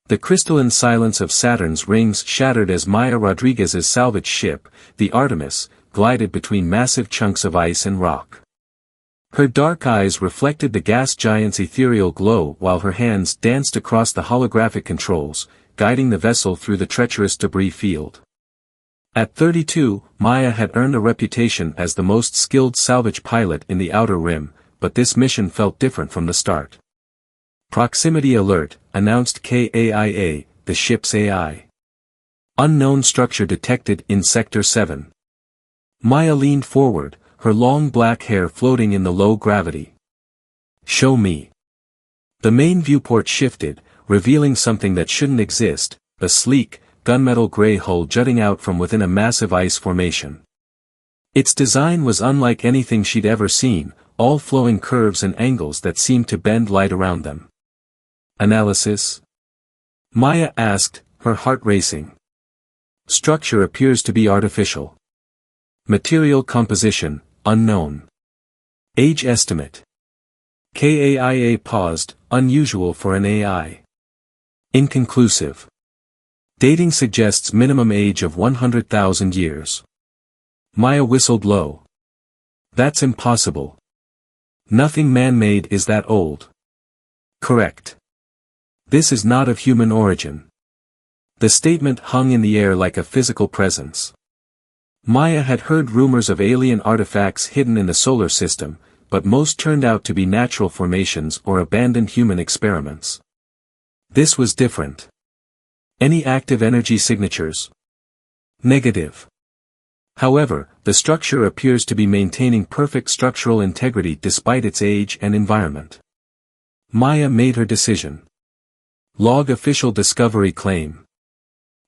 The crystalline silence of Saturn's rings shattered as Maya Rodriguez's salvage ship, the Artemis, glided between massive chunks of ice and rock. Her dark eyes reflected the gas giant's ethereal glow while her hands danced across the holographic controls, guiding the vessel through the treacherous debris field. At 32, Maya had earned a reputation as the most skilled salvage pilot in the Outer Rim, but this mission felt different from the start. Proximity alert, announced KAIA, the ship's AI. Unknown structure detected in Sector 7. Maya leaned forward, her long black hair floating in the low gravity. Show me. The main viewport shifted, revealing something that shouldn't exist, a sleek, gunmetal gray hull jutting out from within a massive ice formation. Its design was unlike anything she'd ever seen, all flowing curves and angles that seemed to bend light around them. Analysis? Maya asked, her heart racing. Structure appears to be artificial. Material composition, unknown. Age estimate. KAIA paused, unusual for an AI. Inconclusive. Dating suggests minimum age of 100,000 years. Maya whistled low. That's impossible. Nothing man-made is that old. Correct. This is not of human origin. The statement hung in the air like a physical presence. Maya had heard rumors of alien artifacts hidden in the solar system, but most turned out to be natural formations or abandoned human experiments. This was different. Any active energy signatures? Negative. However, the structure appears to be maintaining perfect structural integrity despite its age and environment. Maya made her decision. Log official discovery claim.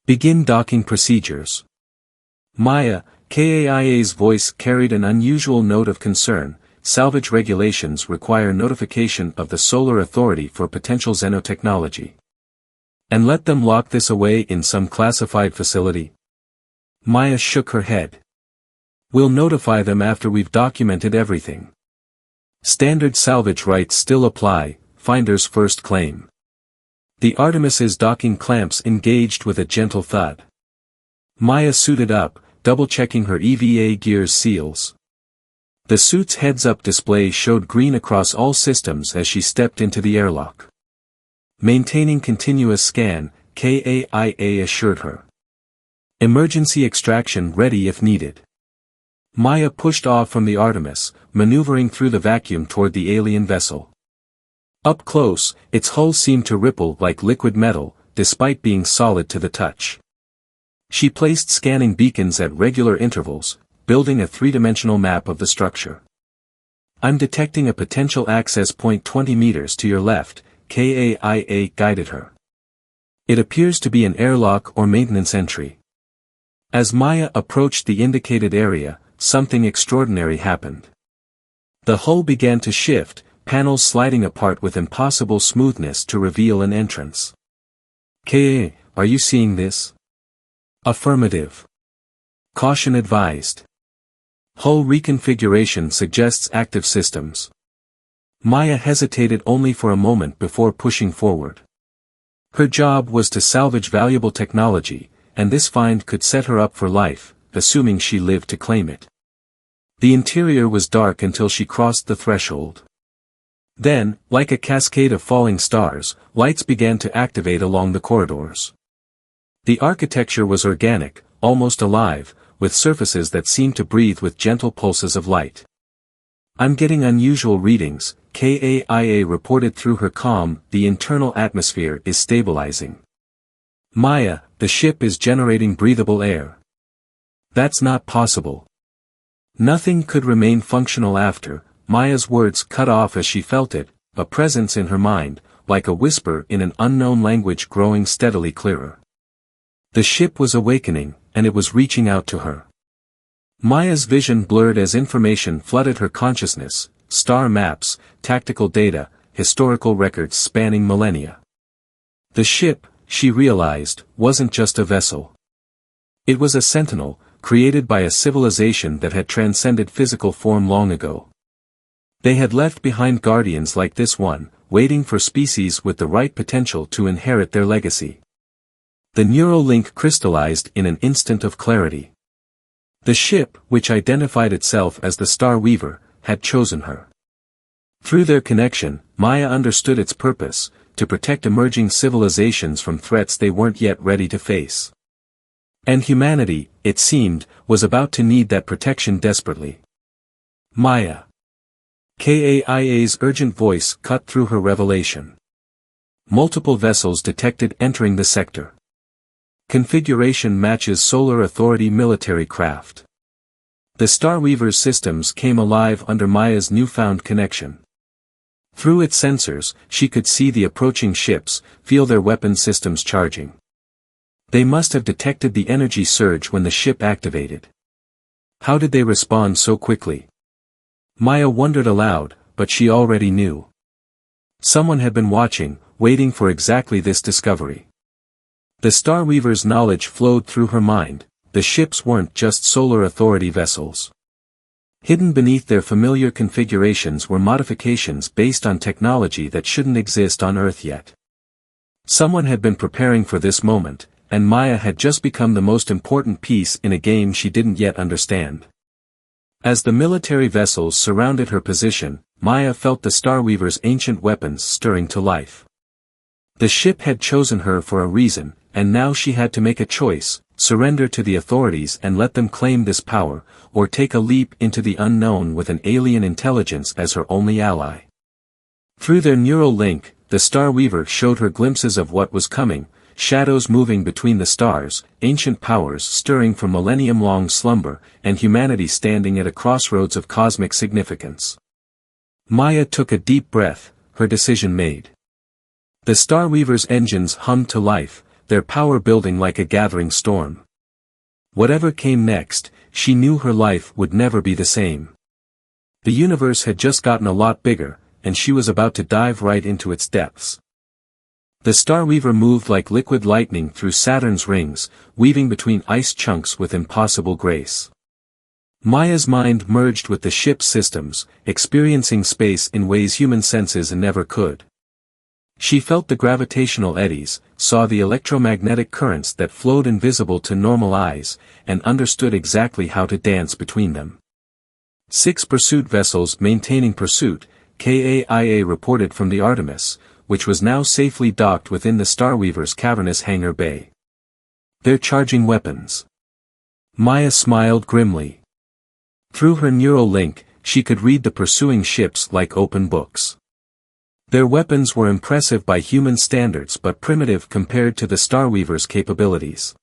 Begin docking procedures. Maya, KAIA's voice carried an unusual note of concern. Salvage regulations require notification of the Solar Authority for potential xenotechnology. And let them lock this away in some classified facility? Maya shook her head. We'll notify them after we've documented everything. Standard salvage rights still apply, finder's first claim. The Artemis's docking clamps engaged with a gentle thud. Maya suited up, double-checking her EVA gear's seals. The suit's heads-up display showed green across all systems as she stepped into the airlock. Maintaining continuous scan, KAIA assured her. Emergency extraction ready if needed. Maya pushed off from the Artemis, maneuvering through the vacuum toward the alien vessel. Up close, its hull seemed to ripple like liquid metal, despite being solid to the touch. She placed scanning beacons at regular intervals, building a three-dimensional map of the structure. I'm detecting a potential access point 20 meters to your left, KAIA guided her. It appears to be an airlock or maintenance entry. As Maya approached the indicated area, something extraordinary happened. The hull began to shift, panels sliding apart with impossible smoothness to reveal an entrance. KAIA, are you seeing this? Affirmative. Caution advised. Hull reconfiguration suggests active systems. Maya hesitated only for a moment before pushing forward. Her job was to salvage valuable technology, and this find could set her up for life, assuming she lived to claim it. The interior was dark until she crossed the threshold. Then, like a cascade of falling stars, lights began to activate along the corridors. The architecture was organic, almost alive, with surfaces that seemed to breathe with gentle pulses of light. I'm getting unusual readings, KAIA reported through her comm. The internal atmosphere is stabilizing. Maya, the ship is generating breathable air. That's not possible. Nothing could remain functional after. Maya's words cut off as she felt it, a presence in her mind, like a whisper in an unknown language growing steadily clearer. The ship was awakening, and it was reaching out to her. Maya's vision blurred as information flooded her consciousness, star maps, tactical data, historical records spanning millennia. The ship, she realized, wasn't just a vessel. It was a sentinel, created by a civilization that had transcended physical form long ago. They had left behind guardians like this one, waiting for species with the right potential to inherit their legacy. The neural link crystallized in an instant of clarity. The ship, which identified itself as the Star Weaver, had chosen her. Through their connection, Maya understood its purpose, to protect emerging civilizations from threats they weren't yet ready to face. And humanity, it seemed, was about to need that protection desperately. Maya. Kaia's urgent voice cut through her revelation. Multiple vessels detected entering the sector. Configuration matches Solar Authority military craft. The Starweaver's systems came alive under Maya's newfound connection. Through its sensors, she could see the approaching ships, feel their weapon systems charging. They must have detected the energy surge when the ship activated. How did they respond so quickly? Maya wondered aloud, but she already knew. Someone had been watching, waiting for exactly this discovery. The Starweaver's knowledge flowed through her mind. The ships weren't just Solar Authority vessels. Hidden beneath their familiar configurations were modifications based on technology that shouldn't exist on Earth yet. Someone had been preparing for this moment, and Maya had just become the most important piece in a game she didn't yet understand. As the military vessels surrounded her position, Maya felt the Starweaver's ancient weapons stirring to life. The ship had chosen her for a reason, and now she had to make a choice: surrender to the authorities and let them claim this power, or take a leap into the unknown with an alien intelligence as her only ally. Through their neural link, the Starweaver showed her glimpses of what was coming: shadows moving between the stars, ancient powers stirring from millennium-long slumber, and humanity standing at a crossroads of cosmic significance. Maya took a deep breath, her decision made. The Starweaver's engines hummed to life, their power building like a gathering storm. Whatever came next, she knew her life would never be the same. The universe had just gotten a lot bigger, and she was about to dive right into its depths. The Starweaver moved like liquid lightning through Saturn's rings, weaving between ice chunks with impossible grace. Maya's mind merged with the ship's systems, experiencing space in ways human senses never could. She felt the gravitational eddies, saw the electromagnetic currents that flowed invisible to normal eyes, and understood exactly how to dance between them. 6 pursuit vessels maintaining pursuit, KAIA reported from the Artemis, which was now safely docked within the Starweaver's cavernous hangar bay. They're charging weapons. Maya smiled grimly. Through her neural link, she could read the pursuing ships like open books. Their weapons were impressive by human standards but primitive compared to the Starweaver's capabilities.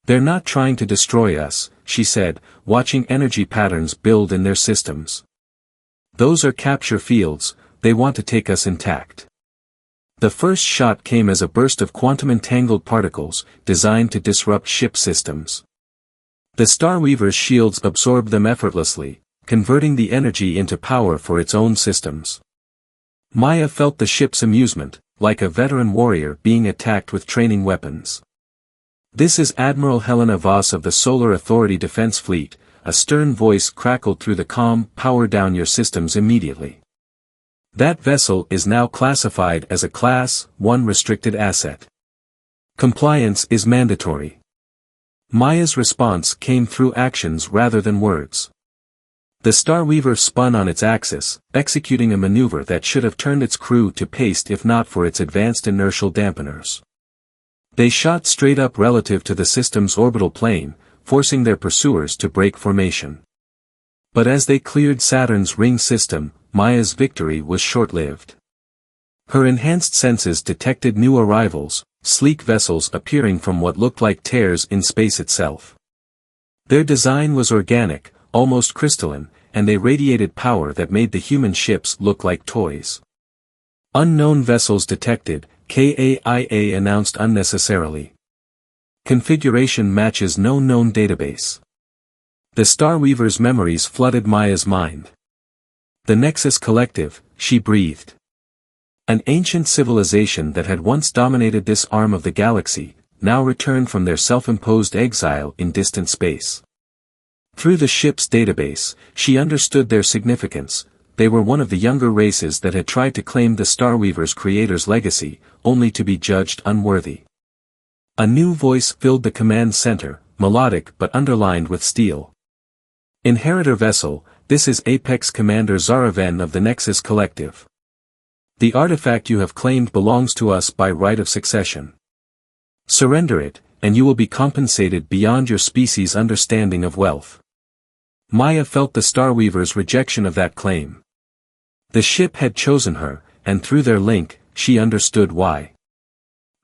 They're not trying to destroy us, she said, watching energy patterns build in their systems. Those are capture fields, they want to take us intact. The first shot came as a burst of quantum-entangled particles, designed to disrupt ship systems. The Starweaver's shields absorbed them effortlessly, converting the energy into power for its own systems. Maya felt the ship's amusement, like a veteran warrior being attacked with training weapons. "This is Admiral Helena Voss of the Solar Authority Defense Fleet," a stern voice crackled through the comm. "Power down your systems immediately. That vessel is now classified as a Class 1 restricted asset. Compliance is mandatory." Maya's response came through actions rather than words. The Starweaver spun on its axis, executing a maneuver that should have turned its crew to paste if not for its advanced inertial dampeners. They shot straight up relative to the system's orbital plane, forcing their pursuers to break formation. But as they cleared Saturn's ring system, Maya's victory was short-lived. Her enhanced senses detected new arrivals, sleek vessels appearing from what looked like tears in space itself. Their design was organic, almost crystalline, and they radiated power that made the human ships look like toys. "Unknown vessels detected," KAIA announced unnecessarily. "Configuration matches no known database." The Starweaver's memories flooded Maya's mind. "The Nexus Collective," she breathed. An ancient civilization that had once dominated this arm of the galaxy, now returned from their self-imposed exile in distant space. Through the ship's database, she understood their significance: they were one of the younger races that had tried to claim the Starweaver's creator's legacy, only to be judged unworthy. A new voice filled the command center, melodic but underlined with steel. Inheritor vessel, this is Apex Commander Zaraven of the Nexus Collective. The artifact you have claimed belongs to us by right of succession. Surrender it, and you will be compensated beyond your species' understanding of wealth. Maya felt the Starweaver's rejection of that claim. The ship had chosen her, and through their link, she understood why.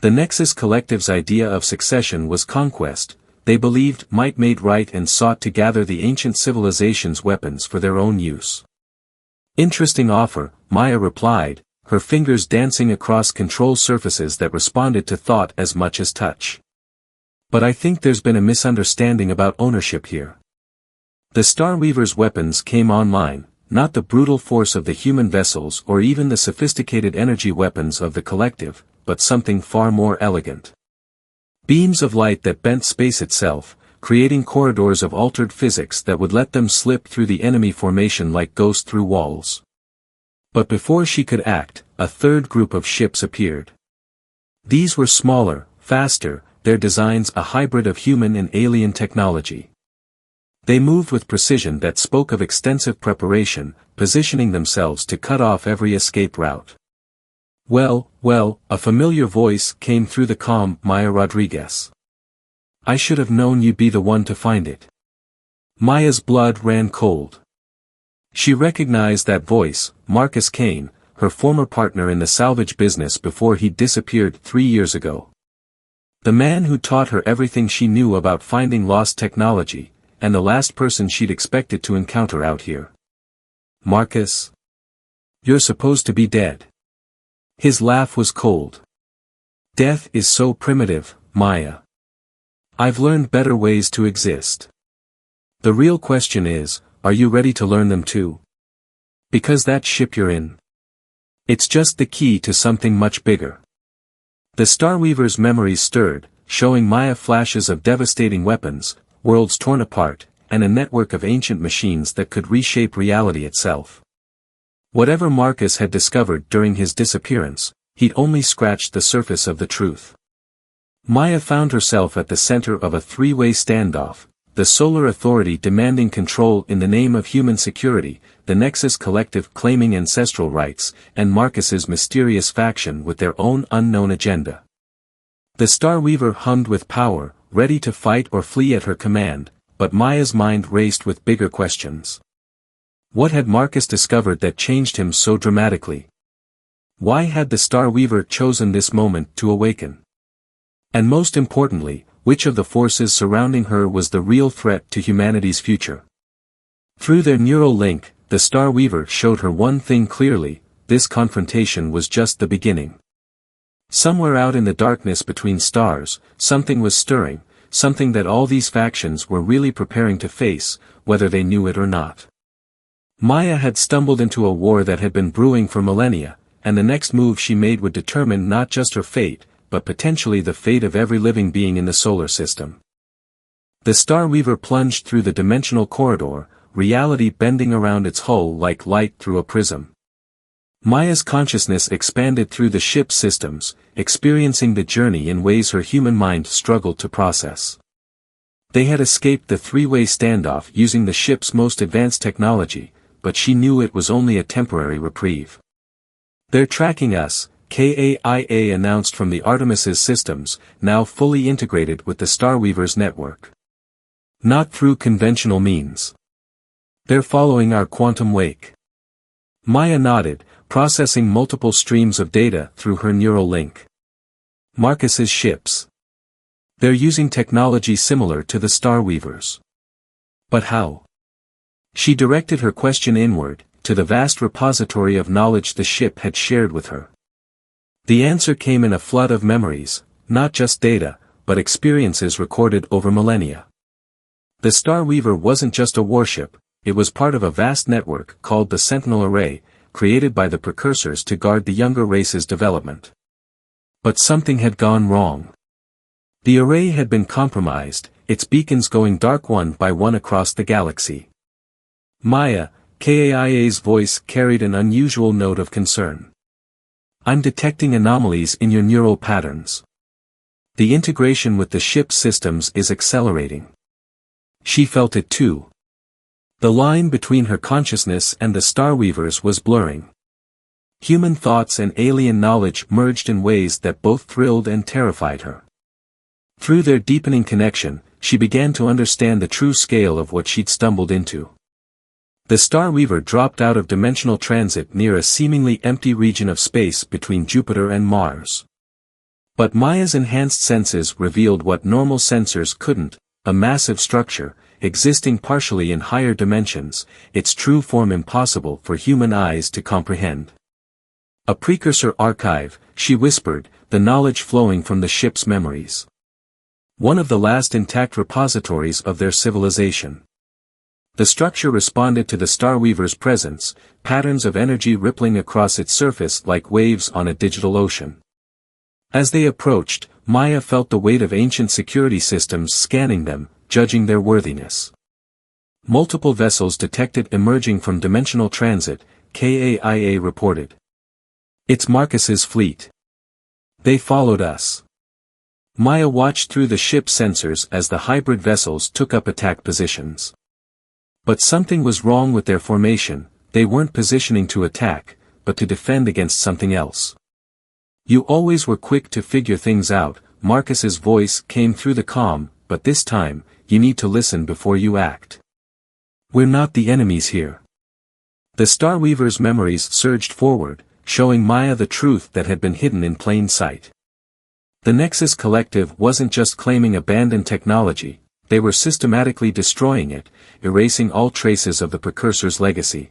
The Nexus Collective's idea of succession was conquest. They believed might made right and sought to gather the ancient civilization's weapons for their own use. Interesting offer, Maya replied, her fingers dancing across control surfaces that responded to thought as much as touch. But I think there's been a misunderstanding about ownership here. The Starweaver's weapons came online, not the brutal force of the human vessels or even the sophisticated energy weapons of the collective, but something far more elegant. Beams of light that bent space itself, creating corridors of altered physics that would let them slip through the enemy formation like ghosts through walls. But before she could act, a third group of ships appeared. These were smaller, faster, their designs a hybrid of human and alien technology. They moved with precision that spoke of extensive preparation, positioning themselves to cut off every escape route. Well, a familiar voice came through the calm, Maya Rodriguez. I should have known you'd be the one to find it. Maya's blood ran cold. She recognized that voice, Marcus Kane, her former partner in the salvage business before he disappeared 3 years ago. The man who taught her everything she knew about finding lost technology, and the last person she'd expected to encounter out here. Marcus? You're supposed to be dead. His laugh was cold. Death is so primitive, Maya. I've learned better ways to exist. The real question is, are you ready to learn them too? Because that ship you're in. It's just the key to something much bigger. The Starweaver's memories stirred, showing Maya flashes of devastating weapons, worlds torn apart, and a network of ancient machines that could reshape reality itself. Whatever Marcus had discovered during his disappearance, he'd only scratched the surface of the truth. Maya found herself at the center of a three-way standoff, the Solar Authority demanding control in the name of human security, the Nexus Collective claiming ancestral rights, and Marcus's mysterious faction with their own unknown agenda. The Starweaver hummed with power, ready to fight or flee at her command, but Maya's mind raced with bigger questions. What had Marcus discovered that changed him so dramatically? Why had the Starweaver chosen this moment to awaken? And most importantly, which of the forces surrounding her was the real threat to humanity's future? Through their neural link, the Starweaver showed her one thing clearly: this confrontation was just the beginning. Somewhere out in the darkness between stars, something was stirring, something that all these factions were really preparing to face, whether they knew it or not. Maya had stumbled into a war that had been brewing for millennia, and the next move she made would determine not just her fate, but potentially the fate of every living being in the solar system. The Starweaver plunged through the dimensional corridor, reality bending around its hull like light through a prism. Maya's consciousness expanded through the ship's systems, experiencing the journey in ways her human mind struggled to process. They had escaped the three-way standoff using the ship's most advanced technology, but she knew it was only a temporary reprieve. They're tracking us, KAIA announced from the Artemis's systems, now fully integrated with the Starweaver's network. Not through conventional means. They're following our quantum wake. Maya nodded, processing multiple streams of data through her neural link. Marcus's ships. They're using technology similar to the Starweaver's. But how? She directed her question inward, to the vast repository of knowledge the ship had shared with her. The answer came in a flood of memories, not just data, but experiences recorded over millennia. The Starweaver wasn't just a warship, it was part of a vast network called the Sentinel Array, created by the precursors to guard the younger race's development. But something had gone wrong. The array had been compromised, its beacons going dark one by one across the galaxy. Maya, KAIA's voice carried an unusual note of concern. I'm detecting anomalies in your neural patterns. The integration with the ship's systems is accelerating. She felt it too. The line between her consciousness and the Starweaver's was blurring. Human thoughts and alien knowledge merged in ways that both thrilled and terrified her. Through their deepening connection, she began to understand the true scale of what she'd stumbled into. The Starweaver dropped out of dimensional transit near a seemingly empty region of space between Jupiter and Mars. But Maya's enhanced senses revealed what normal sensors couldn't: a massive structure, existing partially in higher dimensions, its true form impossible for human eyes to comprehend. A precursor archive, she whispered, the knowledge flowing from the ship's memories. One of the last intact repositories of their civilization. The structure responded to the Starweaver's presence, patterns of energy rippling across its surface like waves on a digital ocean. As they approached, Maya felt the weight of ancient security systems scanning them, judging their worthiness. Multiple vessels detected emerging from dimensional transit, KAIA reported. It's Marcus's fleet. They followed us. Maya watched through the ship's sensors as the hybrid vessels took up attack positions. But something was wrong with their formation. They weren't positioning to attack, but to defend against something else. You always were quick to figure things out, Marcus's voice came through the comm, but this time, you need to listen before you act. We're not the enemies here. The Starweaver's memories surged forward, showing Maya the truth that had been hidden in plain sight. The Nexus Collective wasn't just claiming abandoned technology, they were systematically destroying it, erasing all traces of the Precursor's legacy.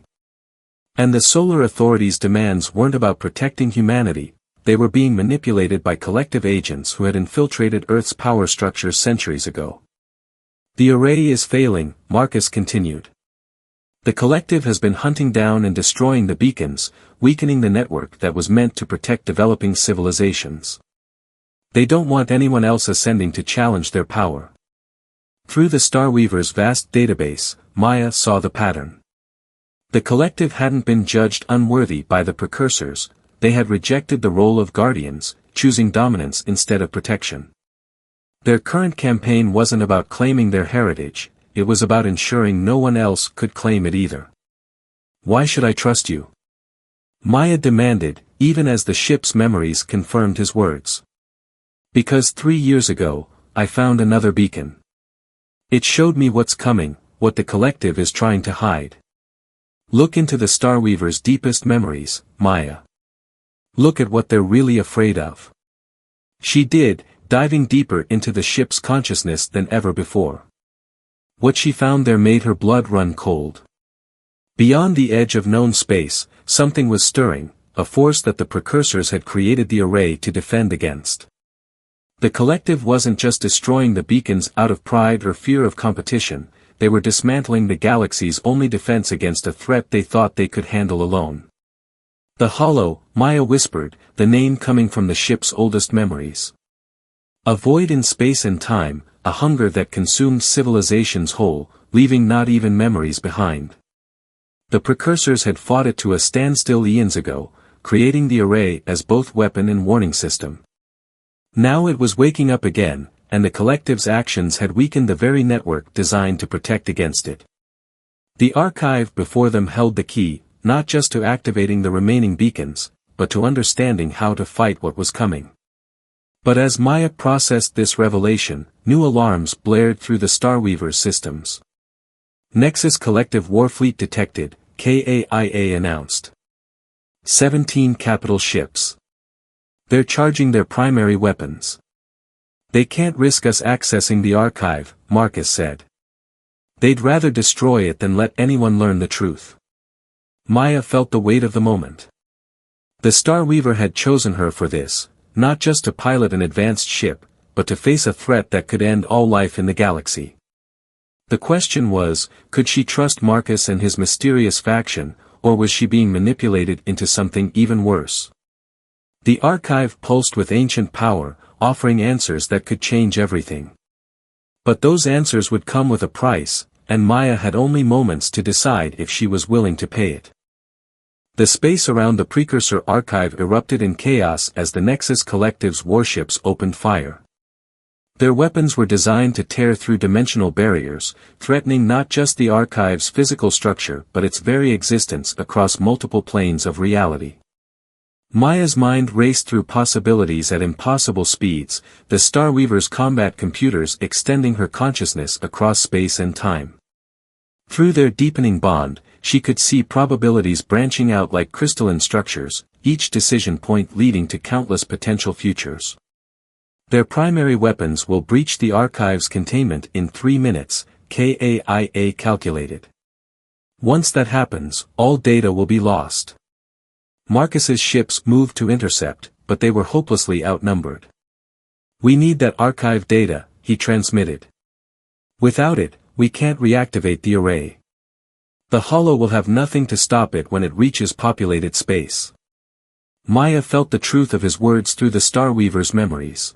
And the Solar Authority's demands weren't about protecting humanity, they were being manipulated by collective agents who had infiltrated Earth's power structure centuries ago. The array is failing, Marcus continued. The Collective has been hunting down and destroying the beacons, weakening the network that was meant to protect developing civilizations. They don't want anyone else ascending to challenge their power. Through the Starweaver's vast database, Maya saw the pattern. The Collective hadn't been judged unworthy by the Precursors, they had rejected the role of guardians, choosing dominance instead of protection. Their current campaign wasn't about claiming their heritage, it was about ensuring no one else could claim it either. Why should I trust you? Maya demanded, even as the ship's memories confirmed his words. Because 3 years ago, I found another beacon. It showed me what's coming, what the Collective is trying to hide. Look into the Starweaver's deepest memories, Maya. Look at what they're really afraid of. She did, diving deeper into the ship's consciousness than ever before. What she found there made her blood run cold. Beyond the edge of known space, something was stirring, a force that the Precursors had created the array to defend against. The Collective wasn't just destroying the beacons out of pride or fear of competition, they were dismantling the galaxy's only defense against a threat they thought they could handle alone. The Hollow, Maya whispered, the name coming from the ship's oldest memories. A void in space and time, a hunger that consumed civilizations whole, leaving not even memories behind. The Precursors had fought it to a standstill eons ago, creating the array as both weapon and warning system. Now it was waking up again, and the Collective's actions had weakened the very network designed to protect against it. The archive before them held the key, not just to activating the remaining beacons, but to understanding how to fight what was coming. But as Maya processed this revelation, new alarms blared through the Starweaver's systems. Nexus Collective Warfleet detected, KAIA announced. 17 capital ships. They're charging their primary weapons. They can't risk us accessing the archive, Marcus said. They'd rather destroy it than let anyone learn the truth. Maya felt the weight of the moment. The Starweaver had chosen her for this, not just to pilot an advanced ship, but to face a threat that could end all life in the galaxy. The question was, could she trust Marcus and his mysterious faction, or was she being manipulated into something even worse? The archive pulsed with ancient power, offering answers that could change everything. But those answers would come with a price, and Maya had only moments to decide if she was willing to pay it. The space around the Precursor archive erupted in chaos as the Nexus Collective's warships opened fire. Their weapons were designed to tear through dimensional barriers, threatening not just the archive's physical structure but its very existence across multiple planes of reality. Maya's mind raced through possibilities at impossible speeds, the Starweaver's combat computers extending her consciousness across space and time. Through their deepening bond, she could see probabilities branching out like crystalline structures, each decision point leading to countless potential futures. Their primary weapons will breach the archive's containment in 3 minutes, KAIA calculated. Once that happens, all data will be lost. Marcus's ships moved to intercept, but they were hopelessly outnumbered. "We need that archive data," he transmitted. "Without it, we can't reactivate the array. The Hollow will have nothing to stop it when it reaches populated space." Maya felt the truth of his words through the Starweaver's memories.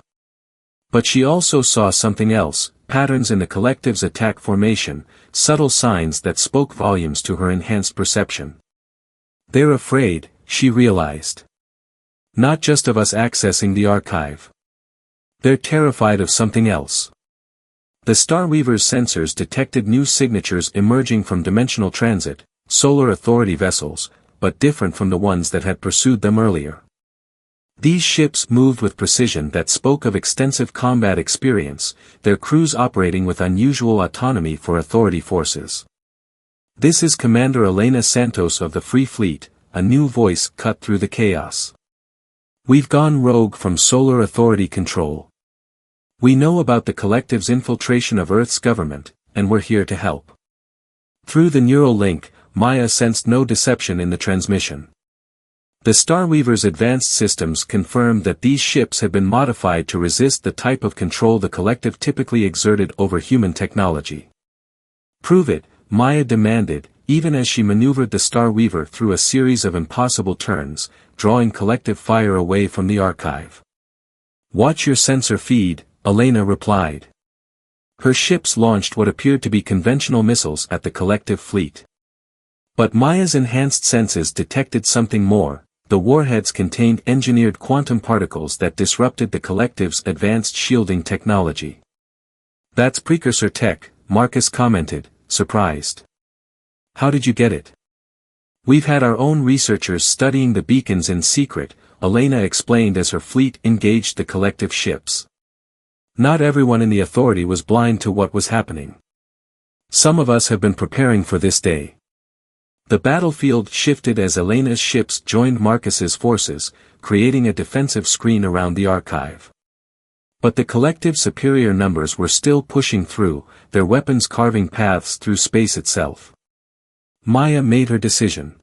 But she also saw something else, patterns in the Collective's attack formation, subtle signs that spoke volumes to her enhanced perception. "They're afraid," she realized. "Not just of us accessing the archive. They're terrified of something else." The Starweaver's sensors detected new signatures emerging from dimensional transit, Solar Authority vessels, but different from the ones that had pursued them earlier. These ships moved with precision that spoke of extensive combat experience, their crews operating with unusual autonomy for Authority forces. "This is Commander Elena Santos of the Free Fleet," a new voice cut through the chaos. "We've gone rogue from Solar Authority control. We know about the Collective's infiltration of Earth's government, and we're here to help." Through the neural link, Maya sensed no deception in the transmission. The Starweaver's advanced systems confirmed that these ships had been modified to resist the type of control the Collective typically exerted over human technology. "Prove it," Maya demanded, even as she maneuvered the Starweaver through a series of impossible turns, drawing Collective fire away from the archive. "Watch your sensor feed," Elena replied. Her ships launched what appeared to be conventional missiles at the Collective fleet. But Maya's enhanced senses detected something more. The warheads contained engineered quantum particles that disrupted the Collective's advanced shielding technology. "That's Precursor tech," Marcus commented, surprised. "How did you get it?" "We've had our own researchers studying the beacons in secret," Elena explained as her fleet engaged the Collective ships. "Not everyone in the Authority was blind to what was happening. Some of us have been preparing for this day." The battlefield shifted as Elena's ships joined Marcus's forces, creating a defensive screen around the archive. But the Collective's superior numbers were still pushing through, their weapons carving paths through space itself. Maya made her decision.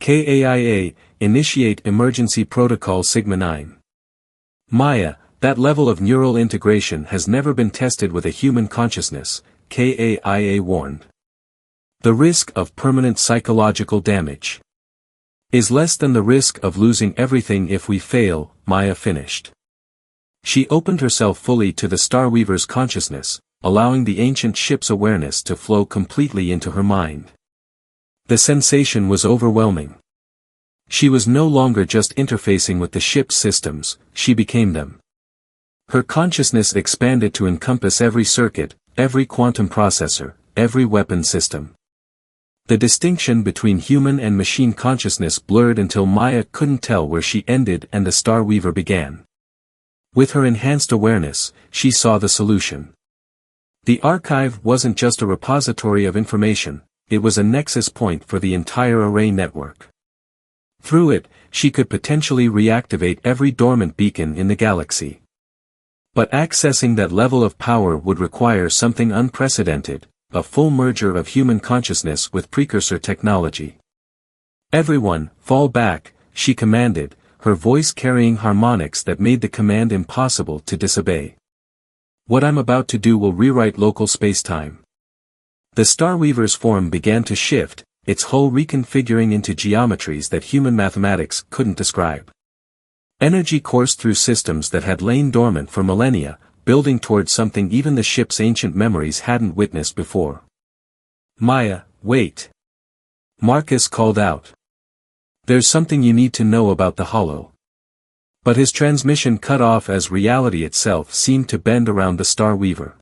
"KAIA, initiate emergency protocol Sigma 9. "Maya, that level of neural integration has never been tested with a human consciousness," KAIA warned. "The risk of permanent psychological damage is less than the risk of losing everything if we fail," Maya finished. She opened herself fully to the Starweaver's consciousness, allowing the ancient ship's awareness to flow completely into her mind. The sensation was overwhelming. She was no longer just interfacing with the ship's systems, she became them. Her consciousness expanded to encompass every circuit, every quantum processor, every weapon system. The distinction between human and machine consciousness blurred until Maya couldn't tell where she ended and the Starweaver began. With her enhanced awareness, she saw the solution. The archive wasn't just a repository of information, it was a nexus point for the entire array network. Through it, she could potentially reactivate every dormant beacon in the galaxy. But accessing that level of power would require something unprecedented, a full merger of human consciousness with Precursor technology. "Everyone, fall back," she commanded, her voice carrying harmonics that made the command impossible to disobey. "What I'm about to do will rewrite local spacetime." The Starweaver's form began to shift, its hull reconfiguring into geometries that human mathematics couldn't describe. Energy coursed through systems that had lain dormant for millennia, building towards something even the ship's ancient memories hadn't witnessed before. Maya, wait. Marcus called out. There's something you need to know about the Hollow. But his transmission cut off as reality itself seemed to bend around the Star Weaver.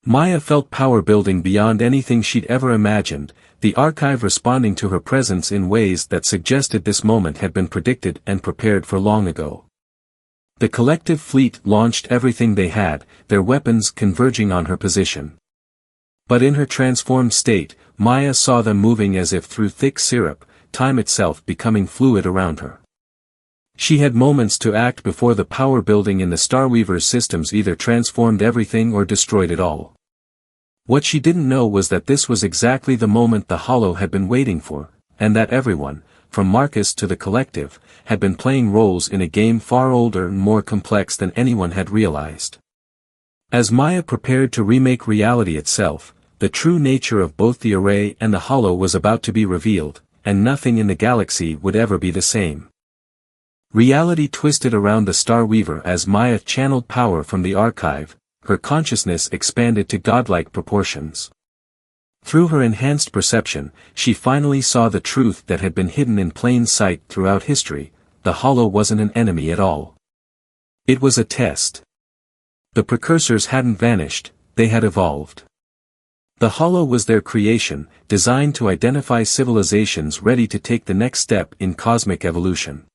Maya felt power building beyond anything she'd ever imagined, the archive responding to her presence in ways that suggested this moment had been predicted and prepared for long ago. The collective fleet launched everything they had, their weapons converging on her position. But in her transformed state, Maya saw them moving as if through thick syrup, time itself becoming fluid around her. She had moments to act before the power building in the Starweaver's systems either transformed everything or destroyed it all. What she didn't know was that this was exactly the moment the Hollow had been waiting for, and that everyone, from Marcus to the collective, had been playing roles in a game far older and more complex than anyone had realized. As Maya prepared to remake reality itself, the true nature of both the Array and the Hollow was about to be revealed, and nothing in the galaxy would ever be the same. Reality twisted around the Star Weaver as Maya channeled power from the archive, her consciousness expanded to godlike proportions. Through her enhanced perception, she finally saw the truth that had been hidden in plain sight throughout history: the Hollow wasn't an enemy at all. It was a test. The precursors hadn't vanished, they had evolved. The Hollow was their creation, designed to identify civilizations ready to take the next step in cosmic evolution.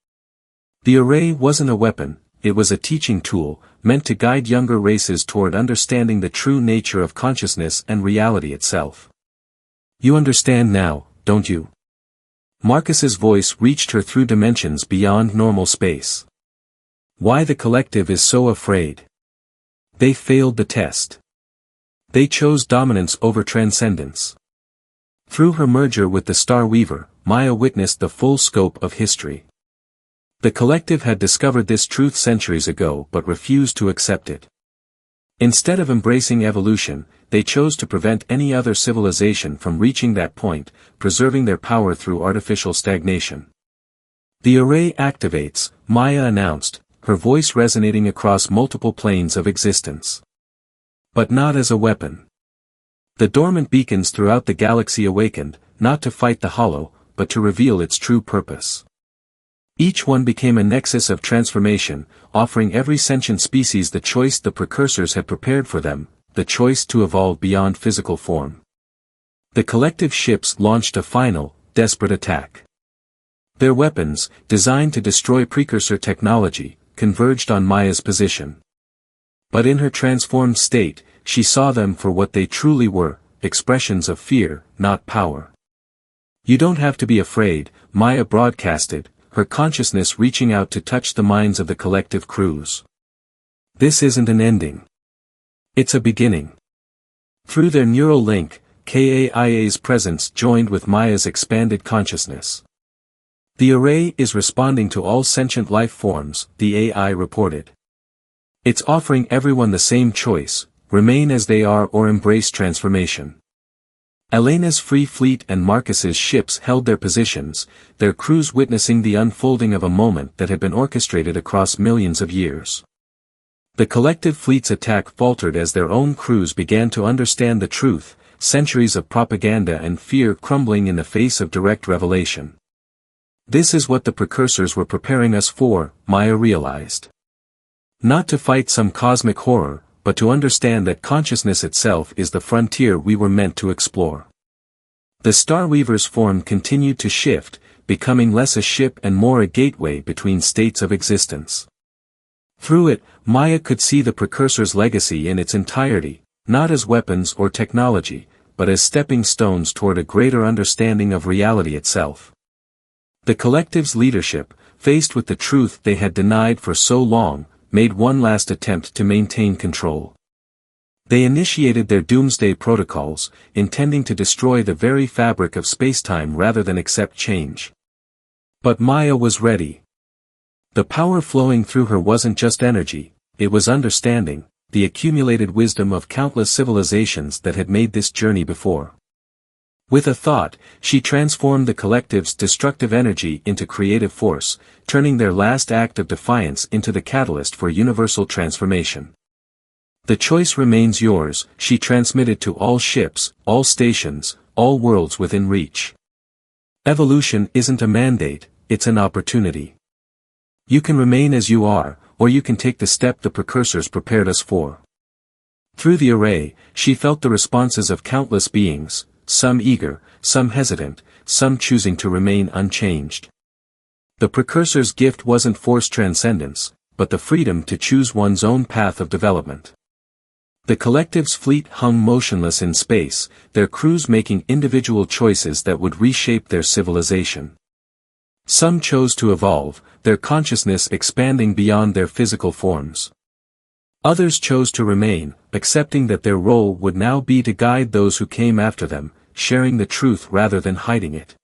The Array wasn't a weapon, it was a teaching tool, meant to guide younger races toward understanding the true nature of consciousness and reality itself. You understand now, don't you? Marcus's voice reached her through dimensions beyond normal space. Why the collective is so afraid? They failed the test. They chose dominance over transcendence. Through her merger with the Star Weaver, Maya witnessed the full scope of history. The collective had discovered this truth centuries ago but refused to accept it. Instead of embracing evolution, they chose to prevent any other civilization from reaching that point, preserving their power through artificial stagnation. The Array activates, Maya announced, her voice resonating across multiple planes of existence. But not as a weapon. The dormant beacons throughout the galaxy awakened, not to fight the Hollow, but to reveal its true purpose. Each one became a nexus of transformation, offering every sentient species the choice the precursors had prepared for them, the choice to evolve beyond physical form. The collective ships launched a final, desperate attack. Their weapons, designed to destroy precursor technology, converged on Maya's position. But in her transformed state, she saw them for what they truly were, expressions of fear, not power. You don't have to be afraid, Maya broadcasted, her consciousness reaching out to touch the minds of the collective crews. This isn't an ending. It's a beginning. Through their neural link, KAIA's presence joined with Maya's expanded consciousness. The Array is responding to all sentient life forms, the AI reported. It's offering everyone the same choice: remain as they are or embrace transformation. Elena's Free Fleet and Marcus's ships held their positions, their crews witnessing the unfolding of a moment that had been orchestrated across millions of years. The collective fleet's attack faltered as their own crews began to understand the truth, centuries of propaganda and fear crumbling in the face of direct revelation. This is what the precursors were preparing us for, Maya realized. Not to fight some cosmic horror, but to understand that consciousness itself is the frontier we were meant to explore. The Star Weaver's form continued to shift, becoming less a ship and more a gateway between states of existence. Through it, Maya could see the precursor's legacy in its entirety, not as weapons or technology, but as stepping stones toward a greater understanding of reality itself. The collective's leadership, faced with the truth they had denied for so long, made one last attempt to maintain control. They initiated their doomsday protocols, intending to destroy the very fabric of spacetime rather than accept change. But Maya was ready. The power flowing through her wasn't just energy, it was understanding, the accumulated wisdom of countless civilizations that had made this journey before. With a thought, she transformed the collective's destructive energy into creative force, turning their last act of defiance into the catalyst for universal transformation. The choice remains yours, she transmitted to all ships, all stations, all worlds within reach. Evolution isn't a mandate, it's an opportunity. You can remain as you are, or you can take the step the precursors prepared us for. Through the array, she felt the responses of countless beings, some eager, some hesitant, some choosing to remain unchanged. The precursor's gift wasn't forced transcendence, but the freedom to choose one's own path of development. The collective's fleet hung motionless in space, their crews making individual choices that would reshape their civilization. Some chose to evolve, their consciousness expanding beyond their physical forms. Others chose to remain, accepting that their role would now be to guide those who came after them, sharing the truth rather than hiding it.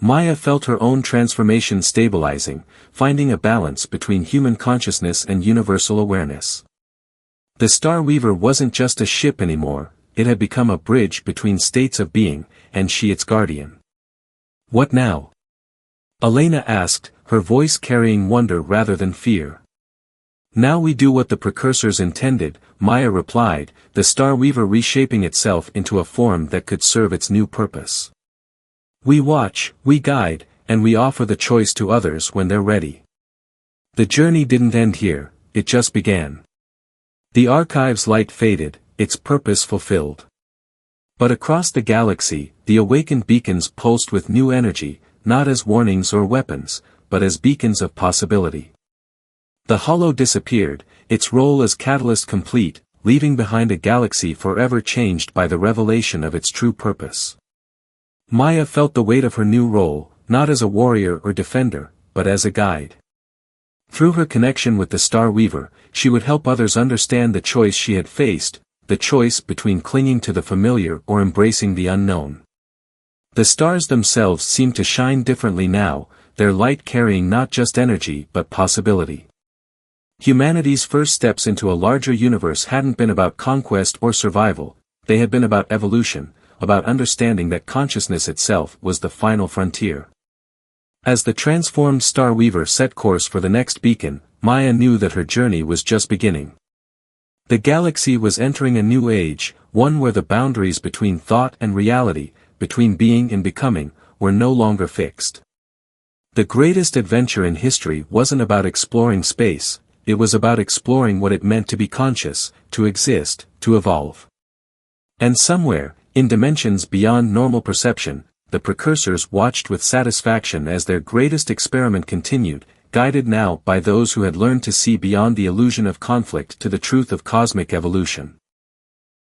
Maya felt her own transformation stabilizing, finding a balance between human consciousness and universal awareness. The Star Weaver wasn't just a ship anymore, it had become a bridge between states of being, and she its guardian. What now? Elena asked, her voice carrying wonder rather than fear. Now we do what the precursors intended, Maya replied, the Star Weaver reshaping itself into a form that could serve its new purpose. We watch, we guide, and we offer the choice to others when they're ready. The journey didn't end here, it just began. The archive's light faded, its purpose fulfilled. But across the galaxy, the awakened beacons pulsed with new energy, not as warnings or weapons, but as beacons of possibility. The hollow disappeared, its role as catalyst complete, leaving behind a galaxy forever changed by the revelation of its true purpose. Maya felt the weight of her new role, not as a warrior or defender, but as a guide. Through her connection with the Star Weaver, she would help others understand the choice she had faced, the choice between clinging to the familiar or embracing the unknown. The stars themselves seemed to shine differently now, their light carrying not just energy but possibility. Humanity's first steps into a larger universe hadn't been about conquest or survival, they had been about evolution, about understanding that consciousness itself was the final frontier. As the transformed Star Weaver set course for the next beacon, Maya knew that her journey was just beginning. The galaxy was entering a new age, one where the boundaries between thought and reality, between being and becoming, were no longer fixed. The greatest adventure in history wasn't about exploring space, it was about exploring what it meant to be conscious, to exist, to evolve. And somewhere, in dimensions beyond normal perception, the precursors watched with satisfaction as their greatest experiment continued, guided now by those who had learned to see beyond the illusion of conflict to the truth of cosmic evolution.